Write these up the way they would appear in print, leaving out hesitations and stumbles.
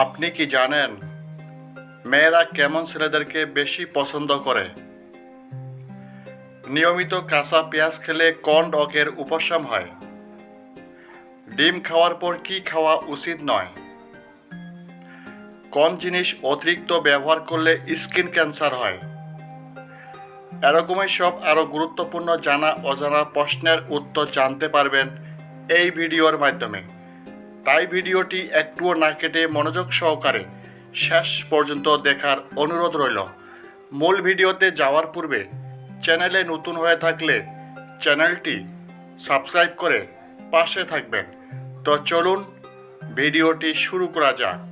আপনি কি জানেন মেয়েরা কেমন ছেলেদেরকে বেশি পছন্দ করে? নিয়মিত কাঁচা পেঁয়াজ খেলে কোন রোগের উপশম হয়? ডিম খাওয়ার পর কি খাওয়া উচিত নয়? কোন জিনিস অতিরিক্ত ব্যবহার করলে স্কিন ক্যান্সার হয়? এরকমই সব আরও গুরুত্বপূর্ণ জানা অজানা প্রশ্নের উত্তর জানতে পারবেন এই ভিডিওর মাধ্যমে। তাই ভিডিওটি একটুও না কেটে মনোযোগ সহকারে শেষ পর্যন্ত দেখার অনুরোধ রইল। মূল ভিডিওতে যাওয়ার পূর্বে চ্যানেলে নতুন হয়ে থাকলে চ্যানেলটি সাবস্ক্রাইব করে পাশে থাকবেন। তো চলুন ভিডিওটি শুরু করা যাক।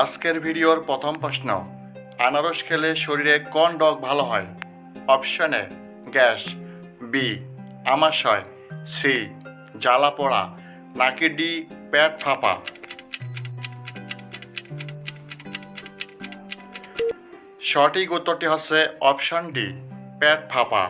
আজকের ভিডিওর প্রথম প্রশ্ন, আনারস খেলে শরীরে কোন রোগ ভালো হয়? অপশন এ গ্যাস, বি আমাশয়, সি জ্বালা পোড়া, নাকি ডি পেট ফাঁপা? সঠিক উত্তরটি হচ্ছে অপশন ডি পেট ফাঁপা।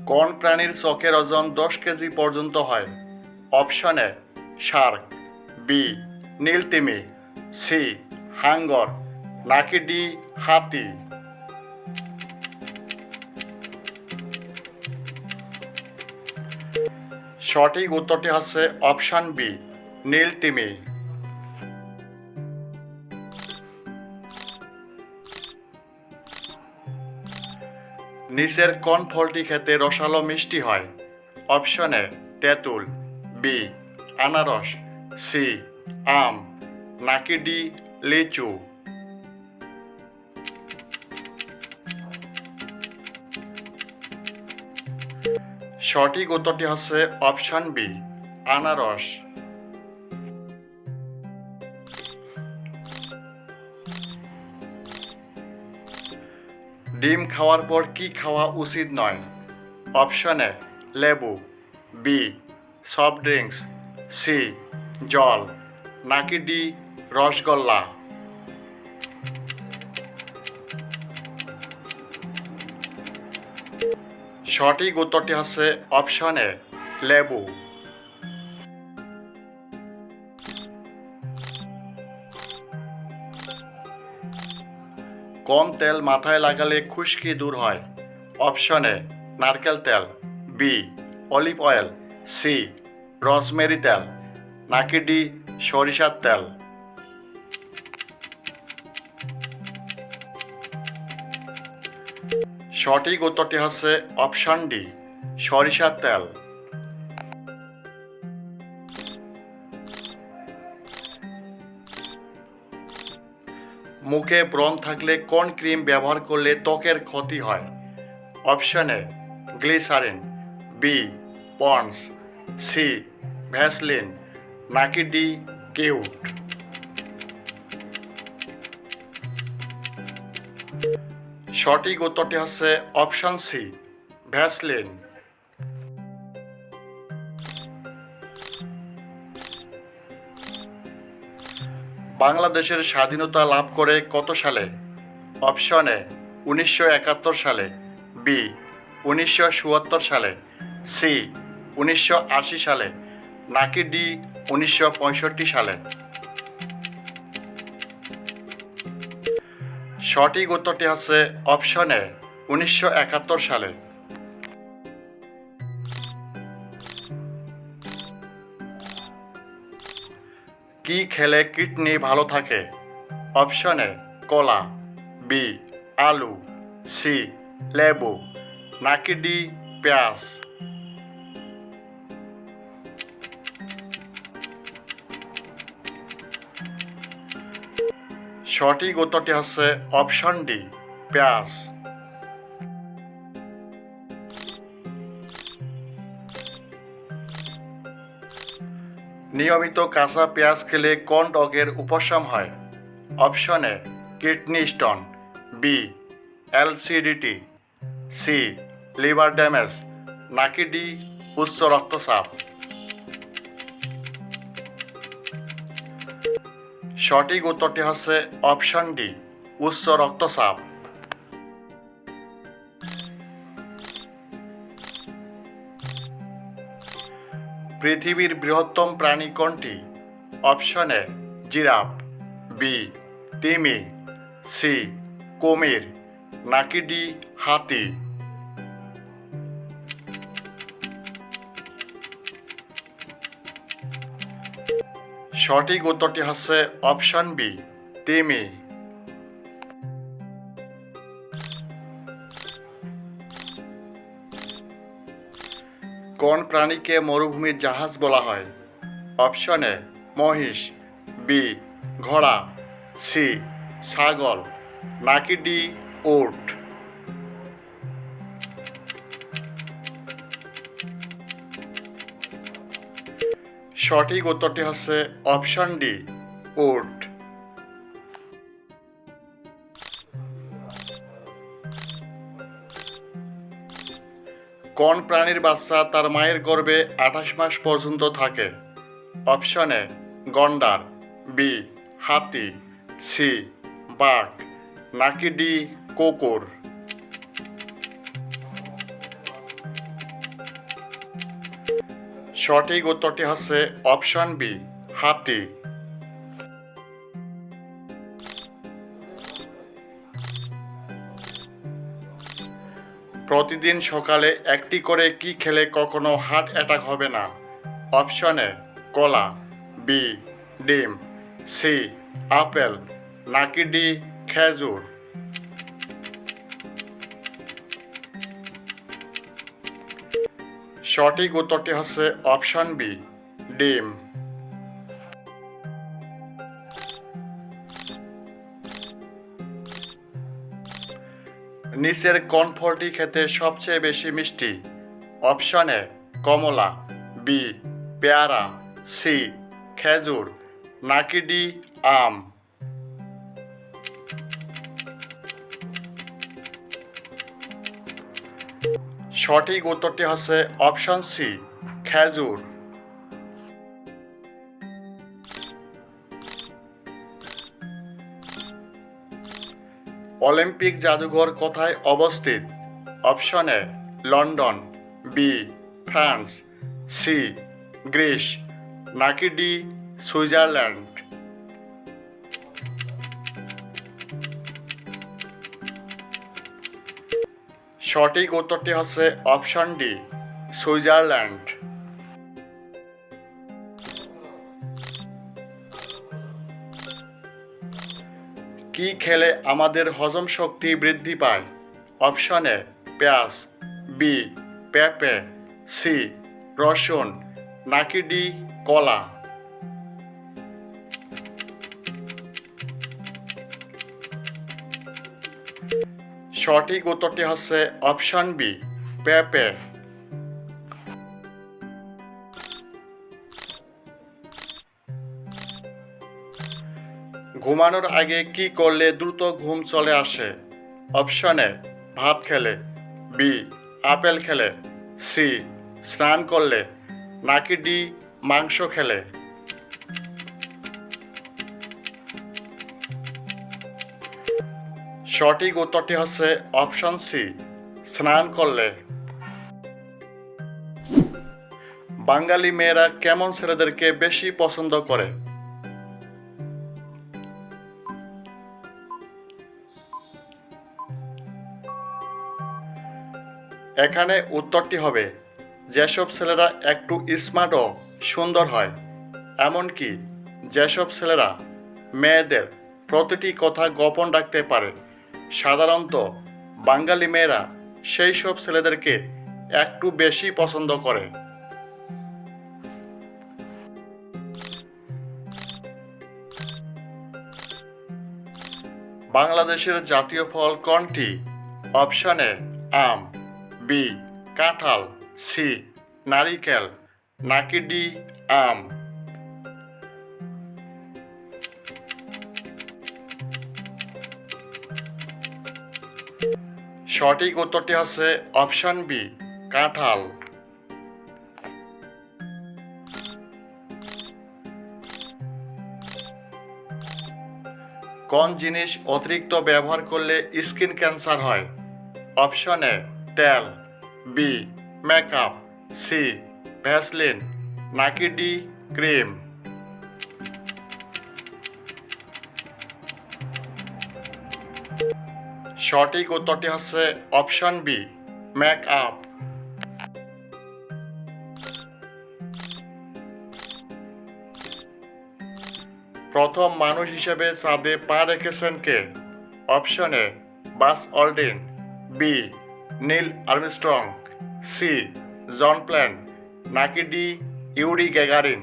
কোন প্রাণীর চোখের ওজন 10 কেজি পর্যন্ত হয়? অপশন এ শার্ক, বি নীলতিমি, সি হাঙ্গর, নাকি ডি হাতি? সঠিক উত্তরটি হচ্ছে অপশন বি নীলতিমি। নিচের কোন ফলটি খেতে রসালো মিষ্টি হয়? অপশন এ তেঁতুল, বি আনারস, সি আম, নাকি ডি লিচু? সঠিক উত্তরটি হচ্ছে অপশন বি আনারস। ডিম খাওয়ার পর কি খাওয়া উচিত নয়? অপশন এ লেবু, বি সফট ড্রিঙ্কস, সি জল, নাকি ডি রসগোল্লা? সঠিক উত্তরটি হচ্ছে অপশন এ লেবু। কোন তেল মাথায় লাগালে খুশকি দূর হয়? অপশন এ নারকেল তেল, বি অলিভ অয়েল, সি রসমেরি তেল, নাকি ডি সরিষার তেল? সঠিক উত্তরটি হচ্ছে অপশন ডি সরিষার তেল। মুখে ব্রণ থাকলে কোন ক্রিম ব্যবহার করলে ত্বকের ক্ষতি হয়? Option A glycerine, B Ponds, C Vaseline, নাকি ডি কিউট? সঠিক উত্তরটি হচ্ছে অপশন সি ভ্যাসলিন। বাংলাদেশের স্বাধীনতা লাভ করে কত সালে? অপশন এ 1971 সালে, বি 1974 সালে, সি 1980 সালে, নাকি ডি 1965 সালে? সঠিক উত্তরটি হচ্ছে অপশন এ 1971 সালে। কি খেলে কিডনি ভালো থাকে? অপশন এ কলা, বি আলু, সি লেবু, নাকি ডি পেঁয়াজ? সঠিক উত্তরটি হচ্ছে অপশন ডি পেঁয়াজ। নিয়মিত কাঁচা পেঁয়াজ খেলে কোন রোগের উপশম হয়? Option A kidney stone, B acidity, C liver damage, নাকি ডি উচ্চ রক্তচাপ? সঠিক উত্তরটি হচ্ছে অপশন ডি, উচ্চ রক্তচাপ। পৃথিবীর বৃহত্তম প্রাণী কোনটি? অপশন এ জিরাফ, বি তিমি, সি কুমির, নাকি ডি হাতি। সঠিক উত্তরটি হচ্ছে অপশন বি, তিমি। কোন প্রাণীকে মরুভূমির জাহাজ বলা হয়? অপশন এ মহিষ, বি ঘোড়া, সি ছাগল, নাকি ডি উট। সঠিক উত্তরটি হচ্ছে অপশন ডি, উট। কোন প্রাণীর বাচ্চা তার মায়ের গর্ভে 28 মাস পর্যন্ত থাকে? অপশন এ গন্ডার, বি হাতি, সি বাঘ, নাকি ডি কুকুর। সঠিক উত্তরটি হচ্ছে অপশন বি, হাতি। প্রতিদিন সকালে একটি করে কি খেলে কখনো হার্ট অ্যাটাক হবে না? অপশন এ কলা, বি ডিম, সি আপেল, নাকি ডি খেজুর। সঠিক উত্তরটি হচ্ছে অপশন বি, ডিম। নিচের কোন ফলটি খেতে সবচেয়ে বেশি মিষ্টি? অপশন এ কমলা, বি পেয়ারা, সি খেজুর, নাকি ডি আম। সঠিক উত্তরটি হচ্ছে অপশন সি, খেজুর। অলিম্পিক জাদুঘর কোথায় অবস্থিত? Option A London, B France, C Greece, নাকি ডি সুইজারল্যান্ড। সঠিক উত্তরটি হচ্ছে অপশন ডি, সুইজারল্যান্ড। কি খেলে আমাদের হজম শক্তি বৃদ্ধি পায়? অপশন এ পেঁয়াজ, বি পেঁপে, সি রসুন, নাকি ডি কলা। সঠিক উত্তরটি হচ্ছে অপশন বি, পেঁপে। ঘুমানোর আগে কি করলে দ্রুত ঘুম চলে আসে? অপশন এ ভাত খেলে, বি আপেল খেলে, সি স্নান করলে, নাকি ডি মাংস খেলে। সঠিক উত্তরটি হচ্ছে অপশন সি, স্নান করলে। বাঙালি মেয়েরা কেমন ছেলেদেরকে বেশি পছন্দ করে? এখানে উত্তরটি হবে যেসব ছেলেরা একটু স্মার্ট ও সুন্দর হয়, এমনকি যেসব ছেলেরা মেয়েদের প্রতিটি কথা গোপন রাখতে পারে। সাধারণত বাঙালি মেয়েরা সেই সব ছেলেদেরকে একটু বেশি পছন্দ করে। বাংলাদেশের জাতীয় ফল কোনটি? অপশন এ আম, বি কাঁঠাল, সি নারিকেল, নাকি ডি আম। সঠিক উত্তরটি হচ্ছে অপশন বি, কাঁঠাল। কোন জিনিস অতিরিক্ত ব্যবহার করলে স্কিন ক্যান্সার হয়? অপশন এ তেল, বি মেকআপ, সি ভ্যাসলিন, নাকি ডি ক্রিম। সঠিক উত্তরটি হচ্ছে অপশন বি মেকআপ। প্রথম মানুষ হিসেবে চাঁদে পা রেখেছেন কে? Option A Buzz Aldrin, B Neil Armstrong, C John প্ল্যান, নাকি ডি ইউরি গ্যাগারিন।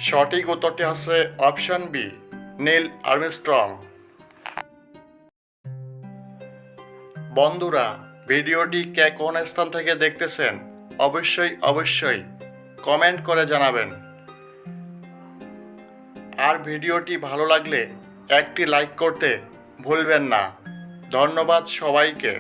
সঠিক উত্তরটি হচ্ছে অপশন বি নীল আর্মস্ট্রং। বন্ধুরা, ভিডিওটি কে কোন স্থান থেকে দেখতেছেন অবশ্যই কমেন্ট করে জানাবেন। আর ভিডিওটি ভালো লাগলে একটি লাইক করতে ভুলবেন না। ধন্যবাদ সবাইকে।